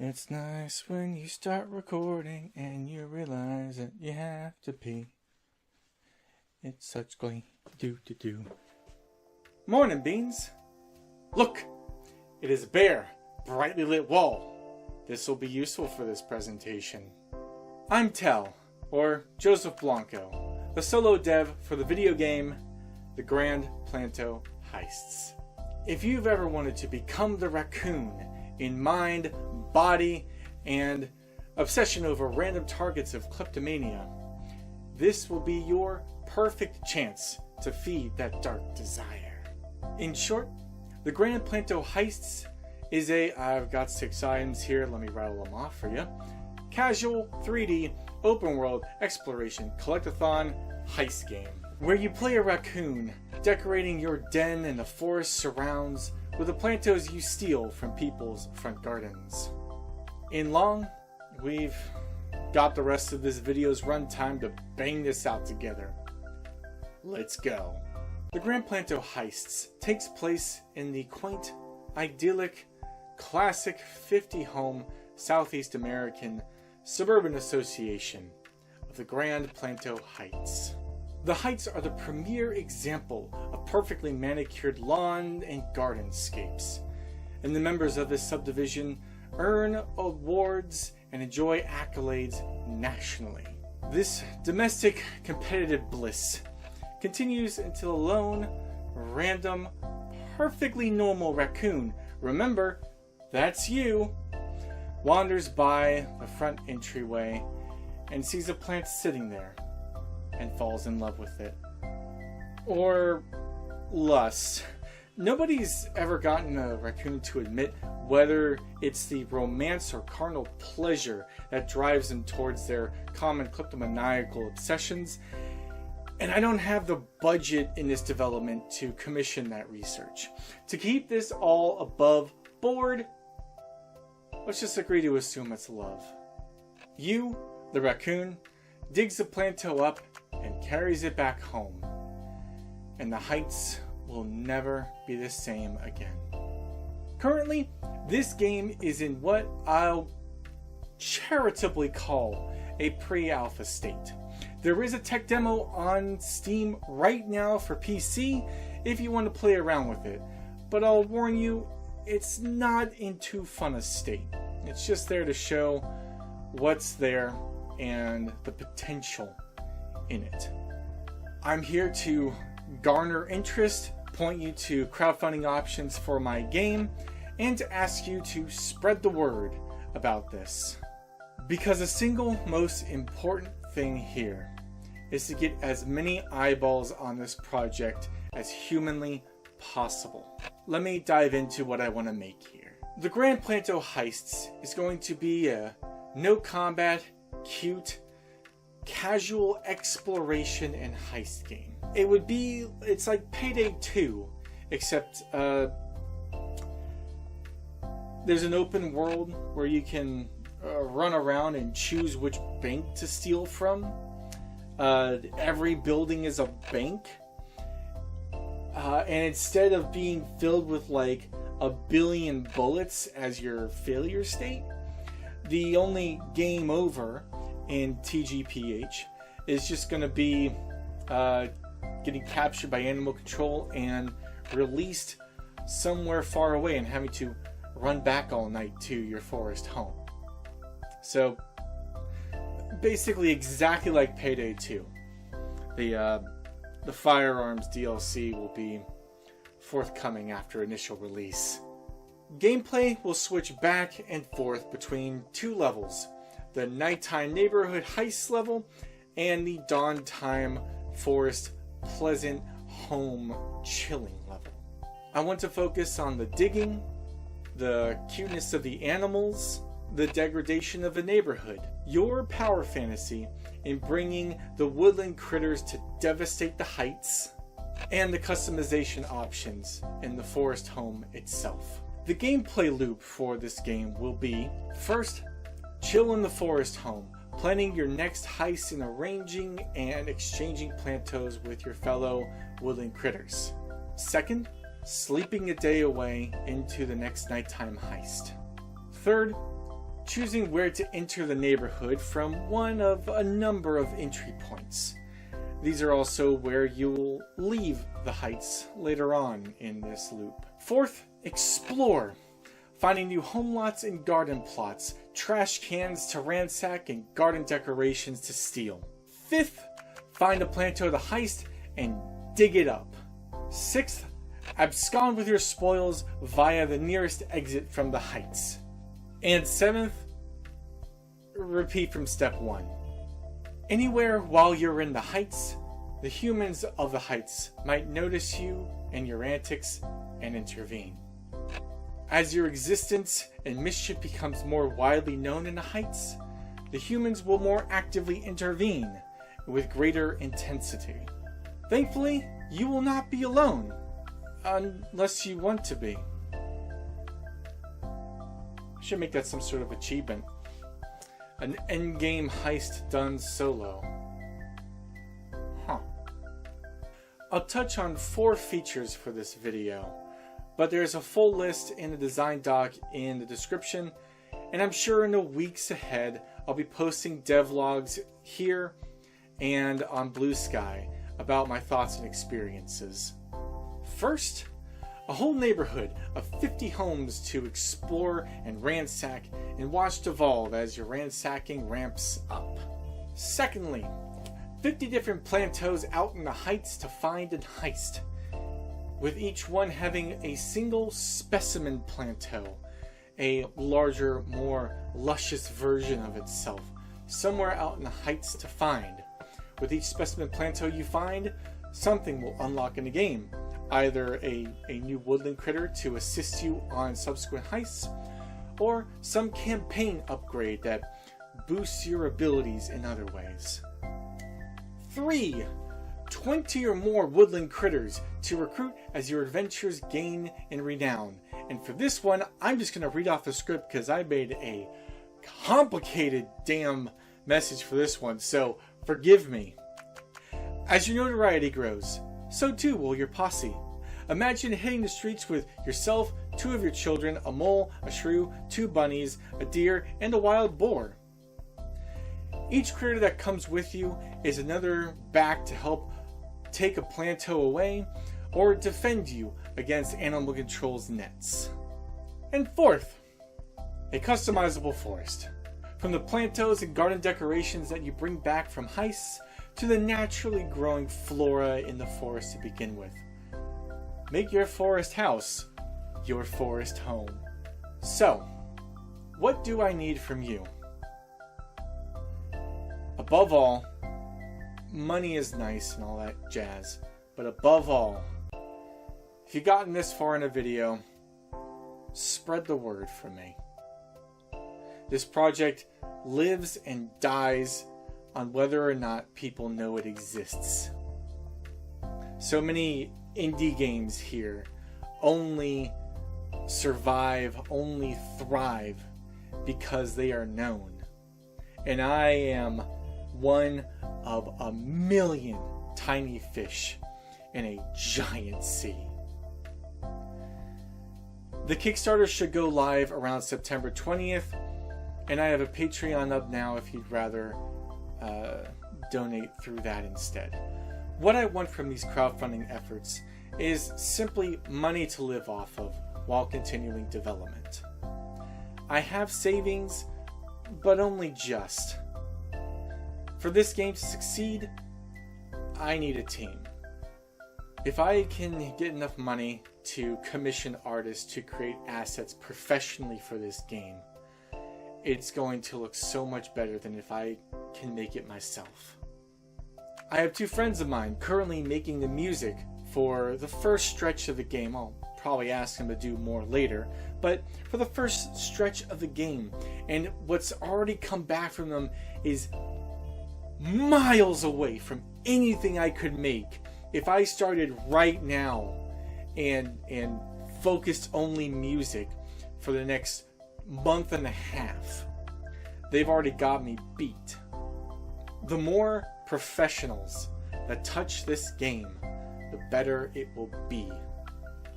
It's nice when you start recording and you realize that you have to pee. It's such glee. Do. Morning, Beans. Look, it is a bare, brightly lit wall. This will be useful for this presentation. I'm Tel, or Joseph Blanco, the solo dev for the video game, the Grand Planto Heists. If you've ever wanted to become the raccoon in mind, body, and obsession over random targets of kleptomania, this will be your perfect chance to feed that dark desire. In short, the Grand Planto Heists is I've got 6 items here, let me rattle them off for you. Casual, 3D, open world, exploration, collectathon, heist game, where you play a raccoon, decorating your den and the forest surrounds with the plantos you steal from people's front gardens. In long, we've got the rest of this video's runtime to bang this out together. Let's go. The Grand Planto Heists takes place in the quaint, idyllic, classic 50-home Southeast American suburban association of the Grand Planto Heights. The Heights are the premier example of perfectly manicured lawn and gardenscapes, and the members of this subdivision earn awards and enjoy accolades nationally. This domestic competitive bliss continues until a lone, random, perfectly normal raccoon, remember, that's you, wanders by the front entryway and sees a plant sitting there and falls in love with it. Or lust. Nobody's ever gotten a raccoon to admit whether it's the romance or carnal pleasure that drives them towards their common kleptomaniacal obsessions, and I don't have the budget in this development to commission that research. To keep this all above board, let's just agree to assume it's love. You, the raccoon, digs the planto up and carries it back home, and the Heights will never be the same again. Currently, this game is in what I'll charitably call a pre-alpha state. There is a tech demo on Steam right now for PC if you want to play around with it, but I'll warn you, it's not in too fun a state. It's just there to show what's there and the potential in it. I'm here to garner interest, point you to crowdfunding options for my game, and to ask you to spread the word about this. Because the single most important thing here is to get as many eyeballs on this project as humanly possible. Let me dive into what I want to make here. The Grand Planto Heists is going to be a no combat, cute, casual exploration and heist game. It's like Payday 2, except there's an open world where you can run around and choose which bank to steal from. Every building is a bank. And instead of being filled with like 1 billion bullets as your failure state, the only game over in TGPH is just going to be getting captured by animal control and released somewhere far away and having to run back all night to your forest home. So basically exactly like Payday 2. The firearms DLC will be forthcoming after initial release. Gameplay will switch back and forth between 2 levels, the nighttime neighborhood heist level and the dawn time forest pleasant home chilling level. I want to focus on the digging, the cuteness of the animals, the degradation of the neighborhood, your power fantasy in bringing the woodland critters to devastate the heights, and the customization options in the forest home itself. The gameplay loop for this game will be: first, chill in the forest home, planning your next heist and arranging and exchanging plantos with your fellow woodland critters. Second, sleeping a day away into the next nighttime heist. Third, choosing where to enter the neighborhood from one of a number of entry points. These are also where you'll leave the heights later on in this loop. Fourth, explore, finding new home lots and garden plots, trash cans to ransack, and garden decorations to steal. Fifth, find a planto to heist and dig it up. Sixth, abscond with your spoils via the nearest exit from the heights. And seventh, repeat from step 1. Anywhere while you're in the heights, the humans of the heights might notice you and your antics and intervene. As your existence and mischief becomes more widely known in the heights, the humans will more actively intervene with greater intensity. Thankfully, you will not be alone, unless you want to be. I should make that some sort of achievement. An endgame heist done solo. I'll touch on 4 features for this video, but there's a full list in the design doc in the description, and I'm sure in the weeks ahead I'll be posting devlogs here and on Blue Sky about my thoughts and experiences. First, a whole neighborhood of 50 homes to explore and ransack and watch devolve as your ransacking ramps up. Secondly, 50 different plantos out in the heights to find and heist, with each one having a single specimen planto, a larger, more luscious version of itself, somewhere out in the heights to find. With each specimen planto you find, something will unlock in the game, either a new woodland critter to assist you on subsequent heists, or some campaign upgrade that boosts your abilities in other ways. 3. 20 or more woodland critters to recruit as your adventures gain in renown. And for this one, I'm just going to read off the script because I made a complicated damn message for this one, so forgive me. As your notoriety grows, so too will your posse. Imagine hitting the streets with yourself, 2 of your children, a mole, a shrew, 2 bunnies, a deer, and a wild boar. Each critter that comes with you is another back to help take a planto away or defend you against animal control's nets. And fourth, a customizable forest. From the plantos and garden decorations that you bring back from heists to the naturally growing flora in the forest to begin with. Make your forest house your forest home. So, what do I need from you? Above all, money is nice and all that jazz, but above all, if you've gotten this far in a video, spread the word for me. This project lives and dies on whether or not people know it exists. So many indie games here only survive, only thrive because they are known. And I am one of a million tiny fish in a giant sea. The Kickstarter should go live around September 20th, and I have a Patreon up now if you'd rather donate through that instead. What I want from these crowdfunding efforts is simply money to live off of while continuing development. I have savings, but only just. For this game to succeed, I need a team. If I can get enough money to commission artists to create assets professionally for this game, it's going to look so much better than if I can make it myself. I have 2 friends of mine currently making the music for the first stretch of the game. I'll probably ask them to do more later, but for the first stretch of the game, and what's already come back from them is miles away from anything I could make if I started right now and focused only music for the next month and a half. They've already got me beat. The more professionals that touch this game, the better it will be.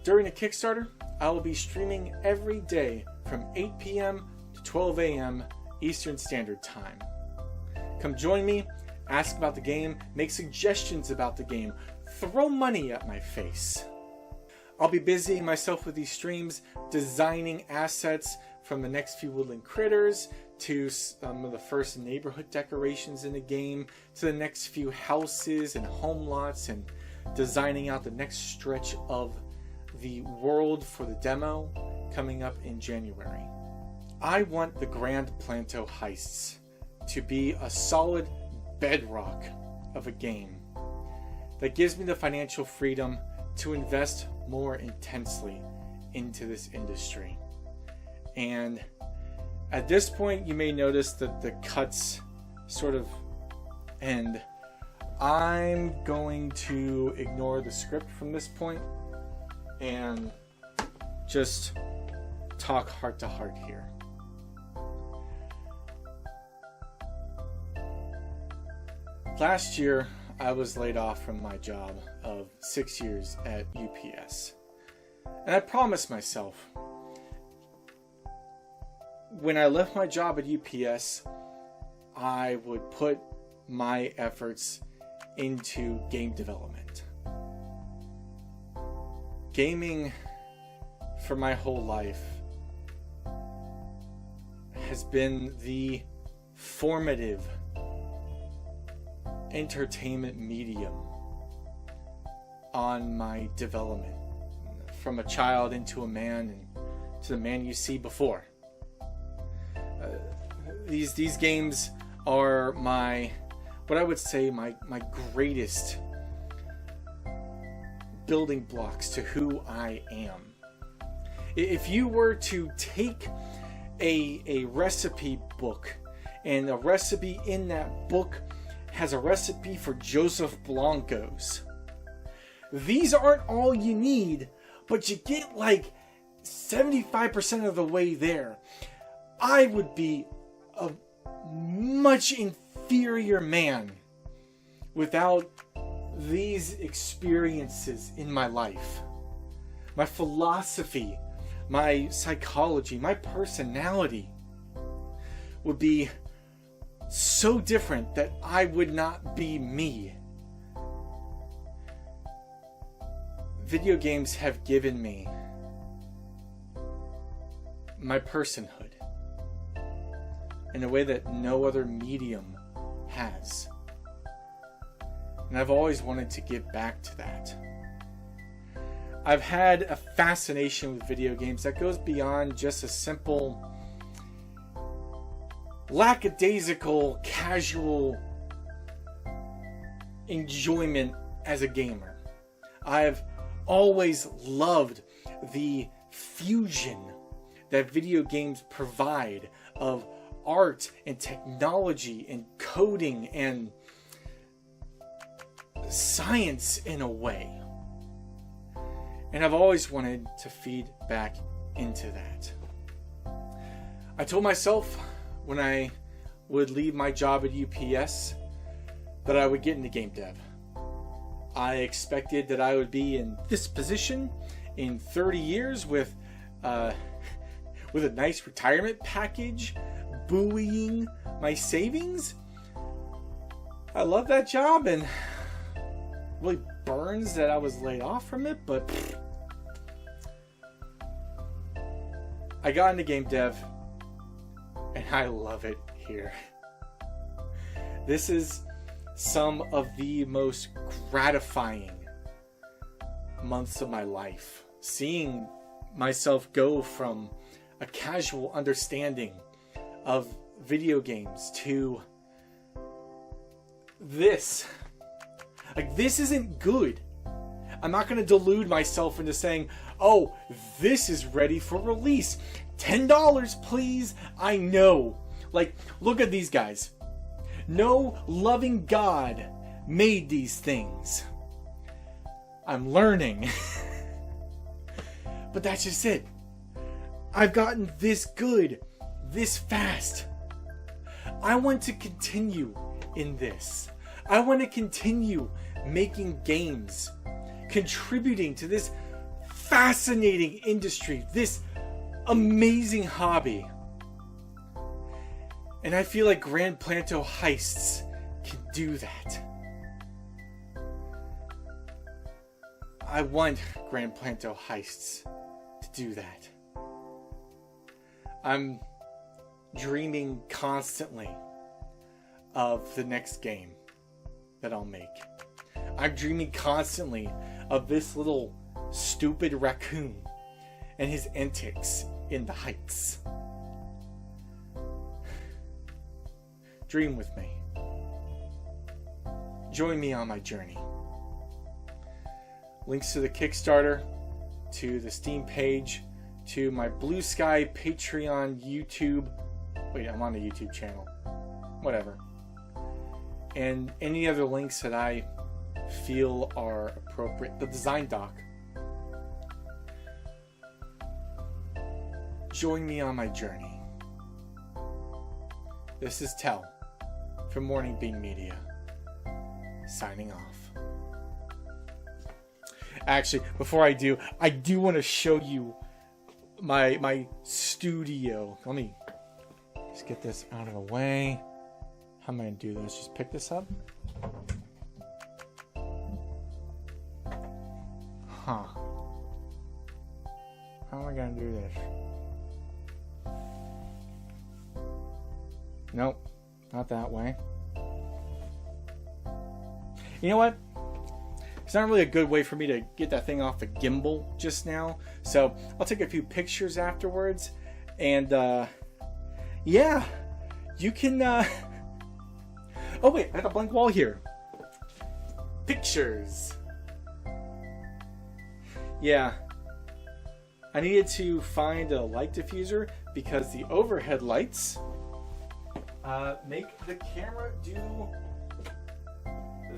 During the Kickstarter, I will be streaming every day from 8 p.m. to 12 a.m. Eastern Standard Time. Come join me, ask about the game, make suggestions about the game, throw money at my face. I'll be busying myself with these streams, designing assets from the next few woodland critters, to some of the first neighborhood decorations in the game, to the next few houses and home lots, and designing out the next stretch of the world for the demo coming up in January. I want the Grand Planto Heists to be a solid bedrock of a game that gives me the financial freedom to invest more intensely into this industry. And at this point, you may notice that the cuts sort of end. I'm going to ignore the script from this point and just talk heart to heart here. Last year, I was laid off from my job of 6 years at UPS. And I promised myself, when I left my job at UPS, I would put my efforts into game development. Gaming for my whole life has been the formative entertainment medium on my development, from a child into a man and to the man you see before. These games are what I would say my greatest building blocks to who I am. If you were to take a recipe book, and a recipe in that book has a recipe for Joseph Blancos, these aren't all you need, but you get like 75% of the way there. I would be a much inferior man without these experiences in my life. My philosophy, my psychology, my personality would be so different that I would not be me. Video games have given me my personhood in a way that no other medium has. And I've always wanted to give back to that. I've had a fascination with video games that goes beyond just a simple, lackadaisical, casual enjoyment as a gamer. I've always loved the fusion that video games provide of art and technology and coding and science in a way. And I've always wanted to feed back into that. I told myself when I would leave my job at UPS that I would get into game dev. I expected that I would be in this position in 30 years with a nice retirement package buoying my savings. I love that job, and really burns that I was laid off from it, but I got into game dev and I love it here. This is some of the most gratifying months of my life. Seeing myself go from a casual understanding of video games to this. Like, this isn't good. I'm not going to delude myself into saying, oh, this is ready for release. $10, please. I know. Like, look at these guys. No loving God made these things. I'm learning. But that's just it. I've gotten this good, this fast. I want to continue in this. I want to continue making games, contributing to this fascinating industry, this amazing hobby. And I feel like Grand Planto Heists can do that. I want Grand Planto Heists to do that. I'm dreaming constantly of the next game that I'll make. I'm dreaming constantly of this little stupid raccoon and his antics in the heights. Dream with me. Join me on my journey. Links to the Kickstarter, to the Steam page, to my Blue Sky, Patreon, YouTube. Wait, I'm on a YouTube channel. Whatever. And any other links that I feel are appropriate. The design doc. Join me on my journey. This is Tell from Morning Bean Media. Signing off. Actually, before I do want to show you my studio. Let me just get this out of the way. How am I going to do this? Just pick this up? Huh. How am I going to do this? Nope. Not that way. You know what? It's not really a good way for me to get that thing off the gimbal just now. So I'll take a few pictures afterwards. And yeah, you can... Oh wait, I have a blank wall here. Pictures. Yeah. I needed to find a light diffuser because the overhead lights make the camera do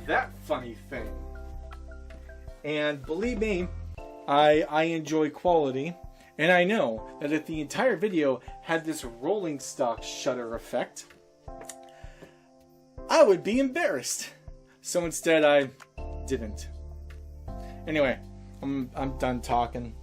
that funny thing. And believe me, I enjoy quality, and I know that if the entire video had this rolling stock shutter effect, I would be embarrassed. So instead I didn't. Anyway, I'm done talking.